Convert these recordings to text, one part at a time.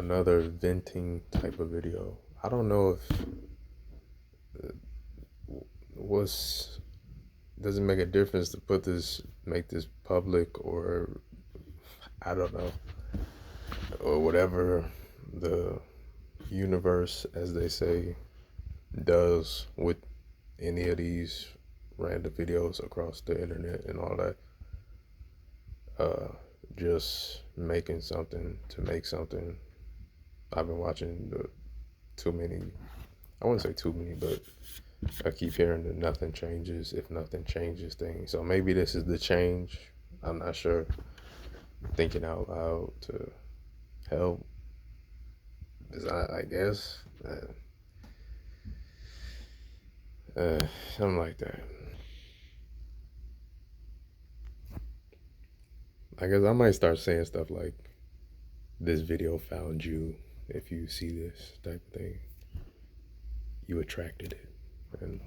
another venting type of video. I don't know if what's does it make a difference to make this public, or I don't know, or whatever the universe, as they say, does with any of these random videos across the internet and all that. Uh, just making something to make something. I've been watching too many. I wouldn't say too many, but I keep hearing that nothing changes if nothing changes things. So maybe this is the change. I'm not sure. Thinking out loud to help is I guess something like that. I guess I might start saying stuff like, "This video found you. If you see this type of thing, you attracted it, and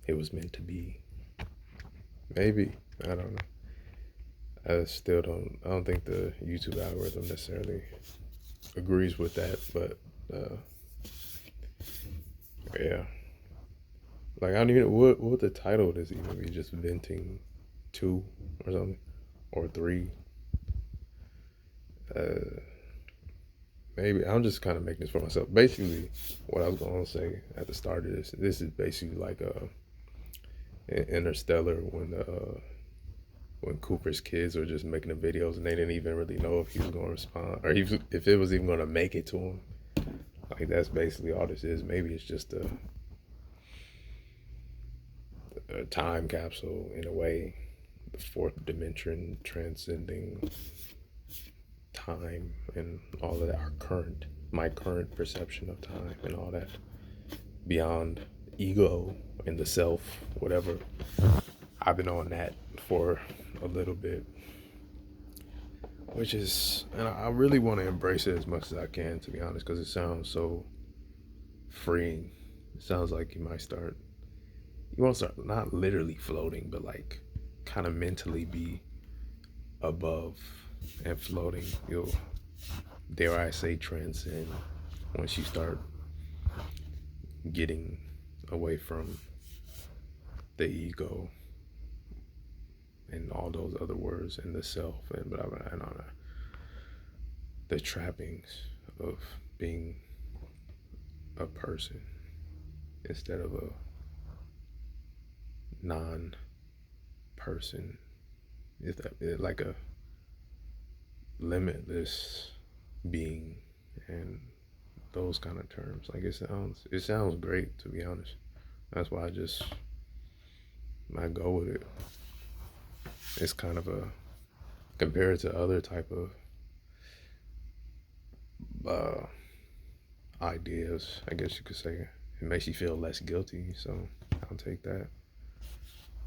it was meant to be." Maybe, I don't know. I still don't. I don't think the YouTube algorithm necessarily agrees with that, but uh, yeah. Like, I don't even what would the title of this even be? Just venting two or something, or three. Uh, Maybe I'm just kind of making this for myself. Basically, what I was going to say at the start of this is basically like Interstellar, when Cooper's kids were just making the videos and they didn't even really know if he was going to respond, or if it was even going to make it to him. Like, that's basically all this is. Maybe it's just a time capsule in a way, the fourth dimension transcending time and all of that. My current perception of time and all that, beyond ego and the self, whatever. I've been on that for a little bit, which is, and I really want to embrace it as much as I can, to be honest, because it sounds so freeing. It sounds like you won't start not literally floating, but like kind of mentally be above and floating. You'll, dare I say, transcend once you start getting away from the ego and all those other words and the self and blah blah and all that. The trappings of being a person instead of a non-person. Is that like a limitless being and those kind of terms? Like, it sounds great, to be honest. That's why I go with it. It's kind of compared to other type of uh, ideas, I guess you could say. It makes you feel less guilty, so I'll take that.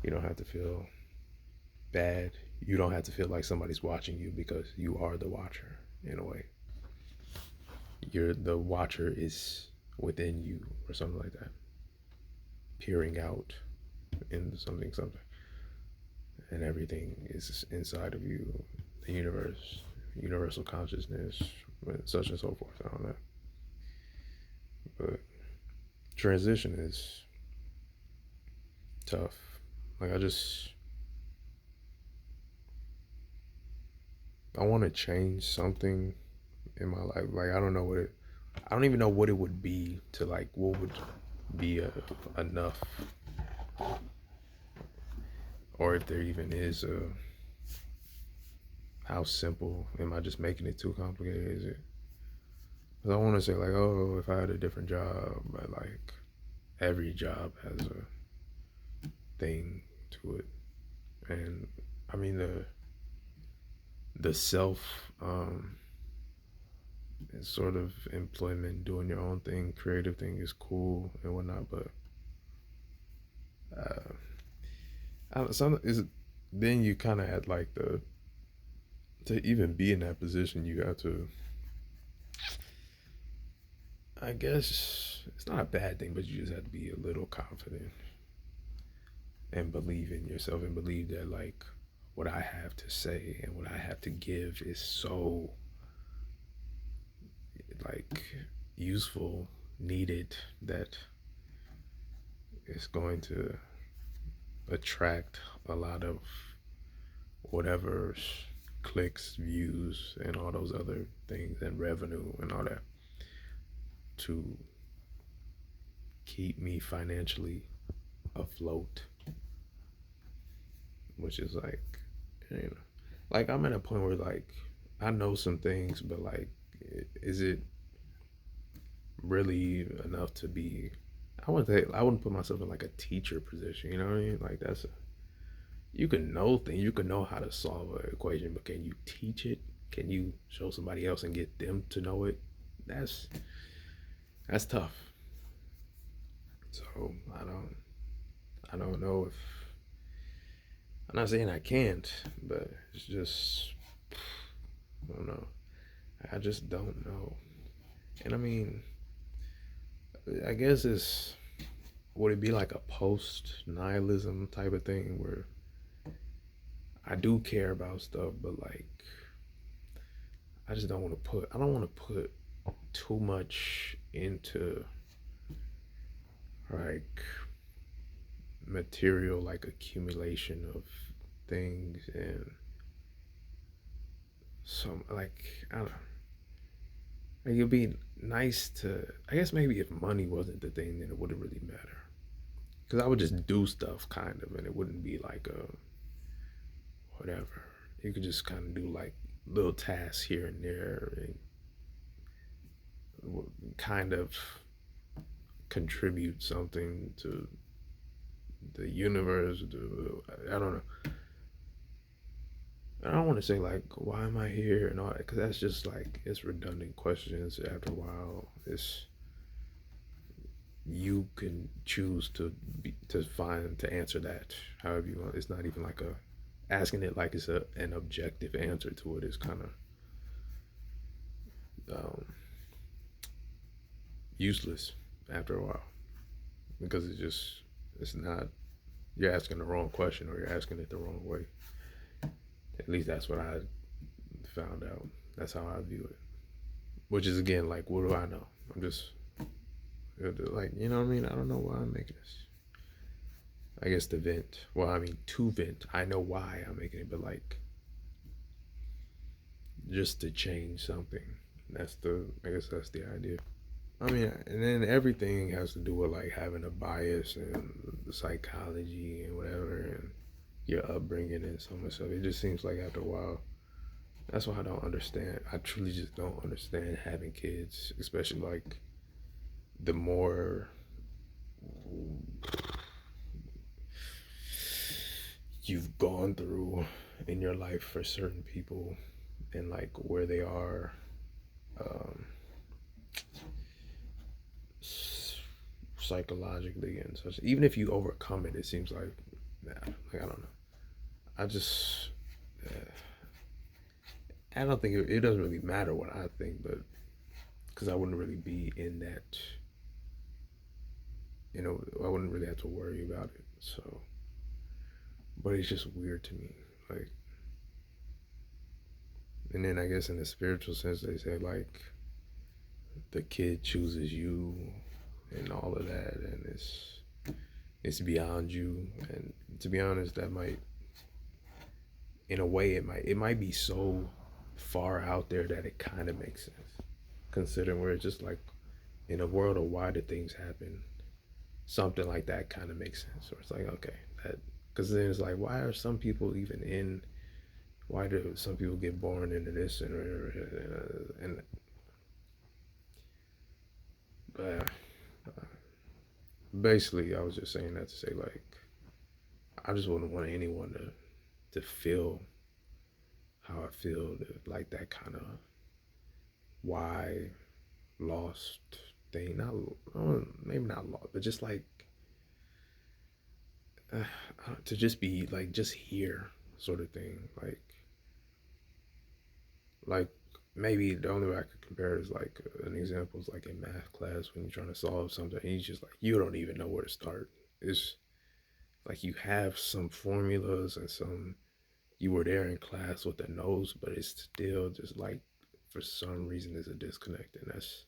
You don't have to feel bad. You don't have to feel like somebody's watching you, because you are the watcher in a way. The watcher is within you, or something like that, peering out into something, and everything is inside of you. The universe, universal consciousness, such and so forth, and all that. But transition is tough. Like, I want to change something in my life. Like, I don't even know what it would be to, like, what would be enough, or if there even is how simple. Am I just making it too complicated? Is it? Because I want to say, like, oh, if I had a different job, but like every job has a thing to it, and I mean the self sort of employment, doing your own thing, creative thing is cool and whatnot, but some is then you kind of had like to even be in that position, you got to, I guess it's not a bad thing, but you just have to be a little confident and believe in yourself and believe that, like, what I have to say and what I have to give is so like useful, needed, that is going to attract a lot of whatever clicks, views, and all those other things, and revenue and all that to keep me financially afloat, which is like, you know, like I'm at a point where like I know some things, but like, is it really enough to be? I wouldn't put myself in like a teacher position. You know what I mean? Like that's you can know things, you can know how to solve an equation, but can you teach it? Can you show somebody else and get them to know it? That's that's tough. So I don't know if I'm not saying I can't, but it's just I don't know. I just don't know. And I mean, I guess it's would it be like a post nihilism type of thing where I do care about stuff, but like I don't want to put too much into like material, like accumulation of things, and some like I don't know. Like it'd be nice to, I guess maybe if money wasn't the thing, then it wouldn't really matter. Because I would just do stuff kind of, and it wouldn't be like a whatever. You could just kind of do like little tasks here and there, and kind of contribute something to the universe. I don't know. I don't want to say like, why am I here and all that, because that's just like it's redundant questions. After a while, it's you can choose to find to answer that however you want. It's not even like a asking it like it's an objective answer to it is kind of um, useless after a while because it's not, you're asking the wrong question or you're asking it the wrong way. At least that's what I found out. That's how I view it. Which is again like, what do I know? I'm just like, you know what I mean? I don't know why I'm making this. I guess to vent. Well, I mean to vent. I know why I'm making it, but like just to change something. That's the, I guess that's the idea. I mean, and then everything has to do with like having a bias and the psychology and whatever, and your upbringing and so much stuff. It just seems like after a while, that's why I don't understand. I truly just don't understand having kids, especially like the more you've gone through in your life for certain people and like where they are um, psychologically and such. Even if you overcome it, it seems like, nah, like I don't know. I just, I don't think it doesn't really matter what I think, but because I wouldn't really be in that, you know, I wouldn't really have to worry about it. So, but it's just weird to me. Like, and then I guess in the spiritual sense, they say like the kid chooses you and all of that, and it's beyond you. And to be honest, that might, in a way, it might be so far out there that it kind of makes sense, considering where it's just like in a world of why did things happen, something like that kind of makes sense. Or it's like okay, that because then it's like why are some people even in? Why do some people get born into this and uh, basically I was just saying that to say like I just wouldn't want anyone to feel how I feel, like that kind of why lost thing. Not maybe not lost, but just like uh, to just be like just here sort of thing. Like maybe the only way I could compare it is like an example is like in math class when you're trying to solve something and you just like you don't even know where to start. It's like you have some formulas and some, you were there in class with the notes, but it's still just like for some reason there's a disconnect, and that's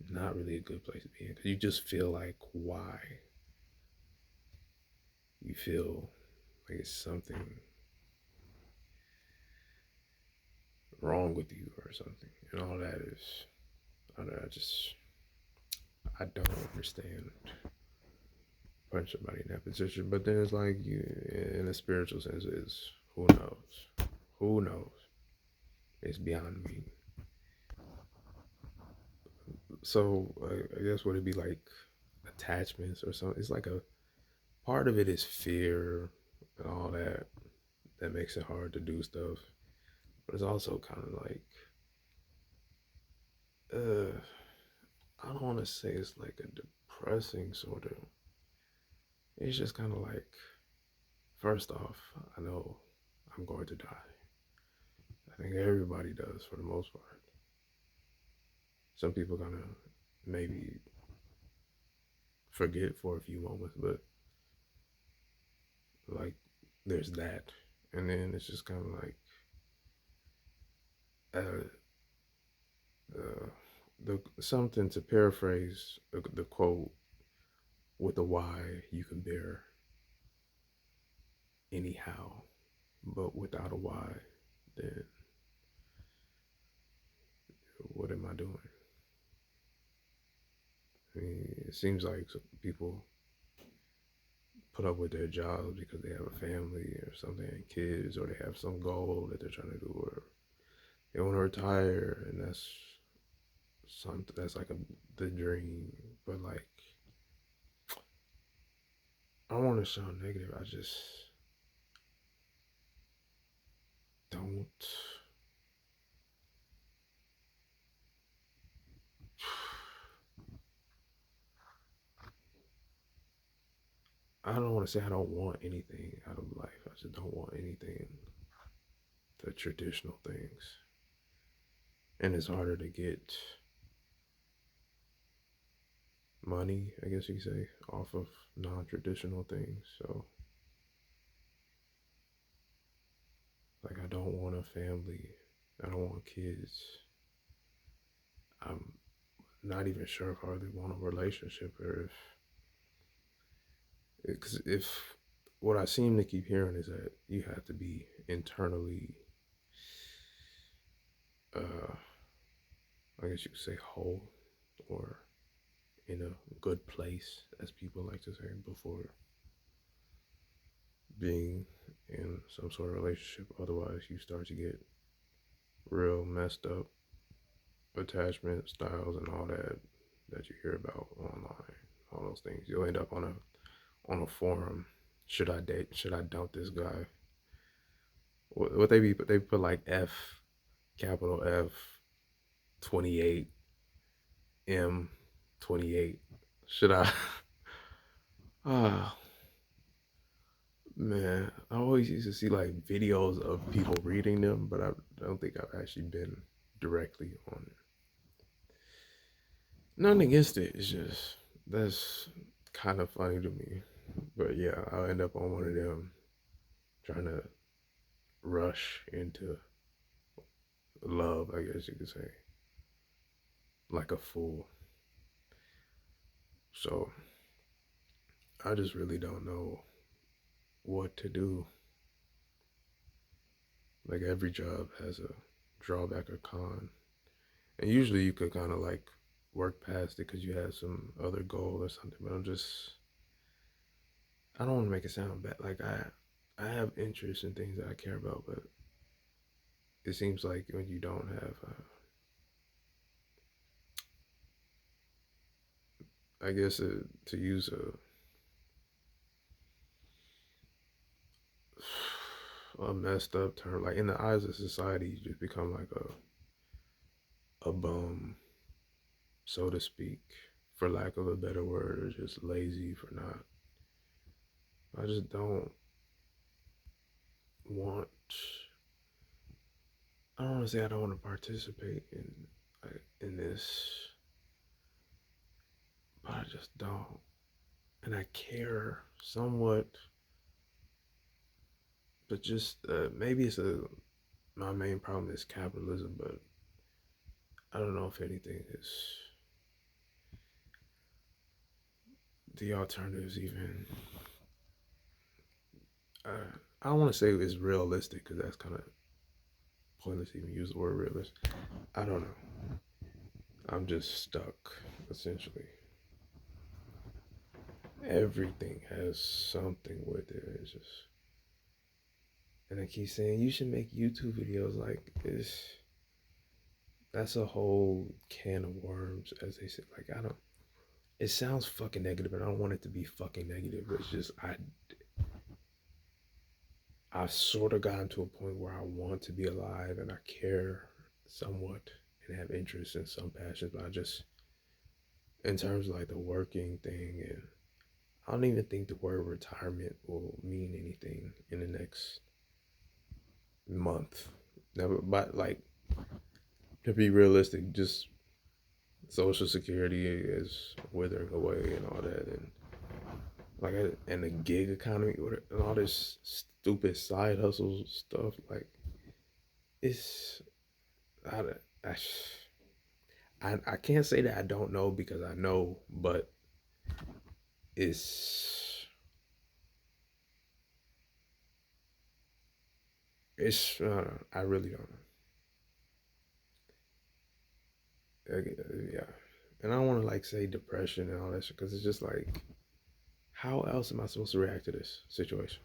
not really a good place to be in because you just feel like why you feel like it's something wrong with you or something, and all that is I don't know, I don't understand putting somebody in that position. But then it's like you, in a spiritual sense, is who knows? Who knows? It's beyond me. So I guess would it be like attachments or something? It's like a part of it is fear and all that that makes it hard to do stuff. But it's also kind of like uh, I don't want to say it's like a depressing sort of. It's just kind of like first off, I know I'm going to die. I think everybody does for the most part. Some people gonna maybe forget for a few moments, but like there's that, and then it's just kind of like uh, the something to paraphrase the quote with a why you can bear anyhow, but without a why, then what am I doing? I mean, it seems like people put up with their jobs because they have a family or something, and kids, or they have some goal that they're trying to do, or they want to retire, and that's something that's like the dream. But like, I don't want to sound negative. I just don't. I don't want to say I don't want anything out of life. I just don't want anything, the traditional things. And it's harder to get money, I guess you could say, off of non traditional things. So, like, I don't want a family. I don't want kids. I'm not even sure if I really want a relationship or because if what I seem to keep hearing is that you have to be internally, uh, I guess you could say, whole or in a good place, as people like to say, before being in some sort of relationship. Otherwise, you start to get real messed up attachment styles and all that you hear about online. All those things. You'll end up on a forum. Should I date? Should I dump this guy? What they be? They put like F, capital F, 28 M, 28. Should I? Ah, man, I always used to see like videos of people reading them, but I don't think I've actually been directly on it. Nothing against it. It's just that's kind of funny to me. But yeah, I'll end up on one of them trying to rush into love, I guess you could say, like a fool. So I just really don't know what to do. Like every job has a drawback or con, and usually you could kind of like work past it because you have some other goal or something. But I don't want to make it sound bad. Like I have interests in things that I care about, but it seems like when you don't have, I guess to use a messed up term, like in the eyes of society, you just become like a bum, so to speak, for lack of a better word, or just lazy for not. I just don't want. I don't want to say I don't want to participate in this, but I just don't. And I care somewhat, but just maybe it's a my main problem is capitalism, but I don't know if anything is the alternatives even. I don't want to say it's realistic because that's kind of pointless to even use the word realistic. I don't know. I'm just stuck essentially. Everything has something with it. It's just, and I keep saying you should make YouTube videos. Like it's that's a whole can of worms, as they say. Like I don't. It sounds fucking negative, and I don't want it to be fucking negative. But it's just I've sort of gotten to a point where I want to be alive and I care somewhat and have interest in some passions, but I just, in terms of like the working thing, and I don't even think the word retirement will mean anything in the next month. Never, but like to be realistic, just Social Security is withering away and all that, and like and the gig economy and all this stupid side hustle stuff. Like it's I, I, I can't say that I don't know because I know, but it's I really don't know. Yeah, and I don't want to like say depression and all that shit because it's just like, how else am I supposed to react to this situation?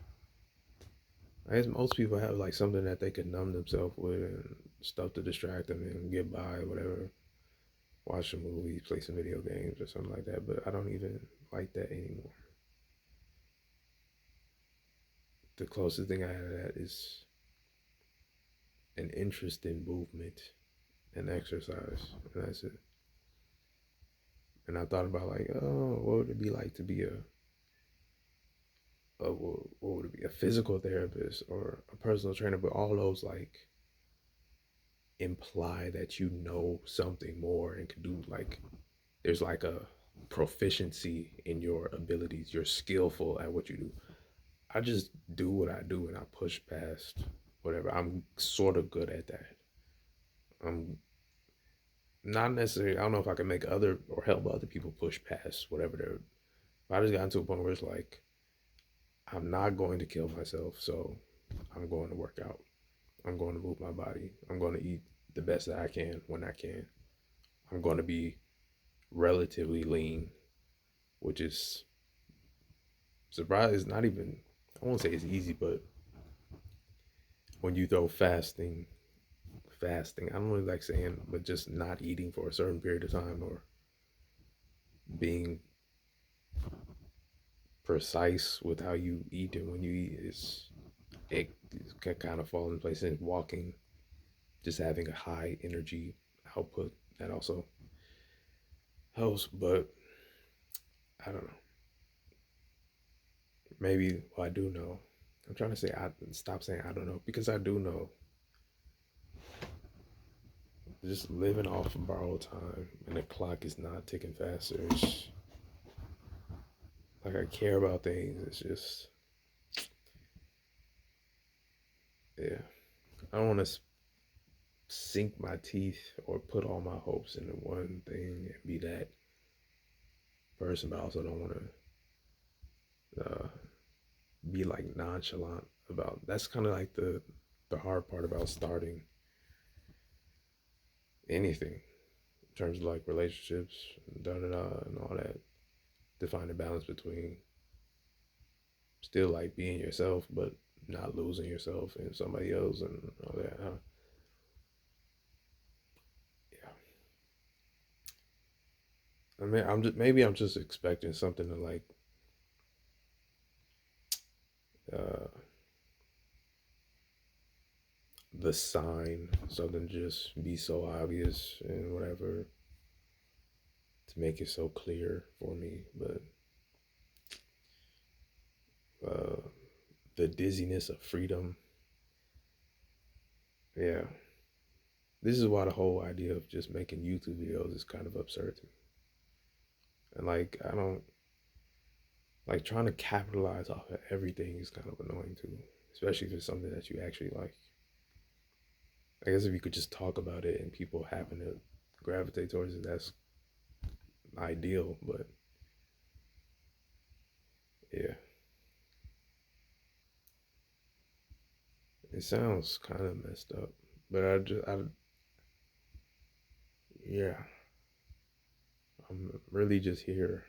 I guess most people have like something that they can numb themselves with and stuff to distract them and get by, whatever. Watch a movie, play some video games or something like that. But I don't even like that anymore. The closest thing I have to that is an interest in movement and exercise, and that's it. And I thought about like, oh, what would it be like to be what would it be, a physical therapist or a personal trainer? But all those like imply that you know something more and can do like there's like a proficiency in your abilities. You're skillful at what you do. I just do what I do and I push past whatever. I'm sort of good at that. I'm not necessarily. I don't know if I can make other or help other people push past whatever they're. But I just got to a point where it's like I'm not going to kill myself, so I'm going to work out. I'm going to move my body. I'm going to eat the best that I can when I can. I'm going to be relatively lean, which is surprise. Not even. I won't say it's easy, but when you throw fasting. I don't really like saying, but just not eating for a certain period of time or being precise with how you eat and when you eat is it can kind of fall in place. And walking, just having a high energy output, that also helps. But I don't know. Maybe well, I do know. I'm trying to say I stop saying I don't know because I do know. Just living off of borrowed time and the clock is not ticking faster. It's like I care about things. It's just yeah. I don't want to sink my teeth or put all my hopes into one thing and be that person, but I also don't want to be like nonchalant about. That's kind of like the hard part about starting anything in terms of like relationships, da da da, and all that. To find a balance between still like being yourself, but not losing yourself in somebody else and all that. Yeah, I mean, I'm just expecting something to like uh, the sign, something just be so obvious and whatever to make it so clear for me. But uh, the dizziness of freedom, yeah, this is why the whole idea of just making YouTube videos is kind of absurd to me. And like, I don't like trying to capitalize off of everything is kind of annoying too, especially if it's something that you actually like. I guess if you could just talk about it and people happen to gravitate towards it, that's ideal. But yeah, it sounds kind of messed up. But yeah, I'm really just here